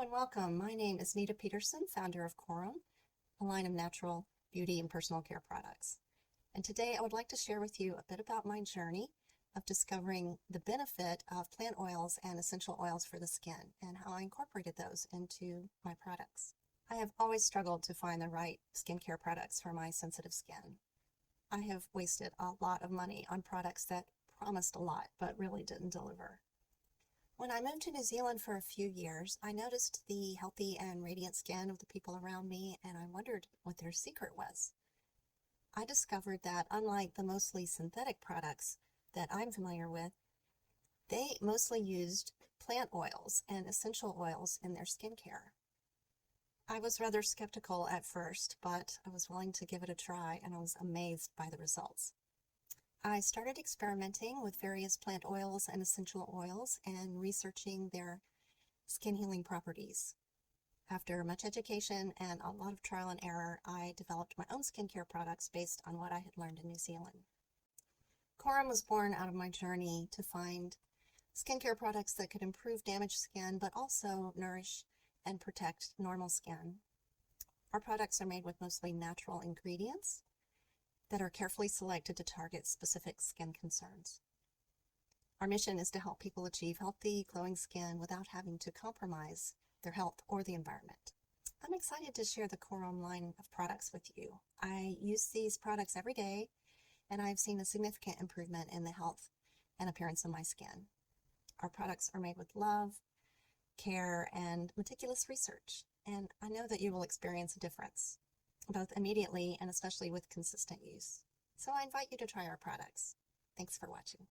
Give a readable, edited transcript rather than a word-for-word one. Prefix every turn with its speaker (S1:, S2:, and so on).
S1: And welcome. My name is Nita Peterson, founder of Corum, a line of natural beauty and personal care products. And today I would like to share with you a bit about my journey of discovering the benefit of plant oils and essential oils for the skin and how I incorporated those into my products. I have always struggled to find the right skincare products for my sensitive skin. I have wasted a lot of money on products that promised a lot but really didn't deliver. When I moved to New Zealand for a few years, I noticed the healthy and radiant skin of the people around me, and I wondered what their secret was. I discovered that unlike the mostly synthetic products that I'm familiar with, they mostly used plant oils and essential oils in their skincare. I was rather skeptical at first, but I was willing to give it a try, and I was amazed by the results. I started experimenting with various plant oils and essential oils and researching their skin healing properties. After much education and a lot of trial and error, I developed my own skincare products based on what I had learned in New Zealand. Corum was born out of my journey to find skincare products that could improve damaged skin, but also nourish and protect normal skin. Our products are made with mostly natural ingredients that are carefully selected to target specific skin concerns. Our mission is to help people achieve healthy, glowing skin without having to compromise their health or the environment. I'm excited to share the Corum line of products with you. I use these products every day, and I've seen a significant improvement in the health and appearance of my skin. Our products are made with love, care, and meticulous research, and I know that you will experience a difference, both immediately and especially with consistent use. So I invite you to try our products. Thanks for watching.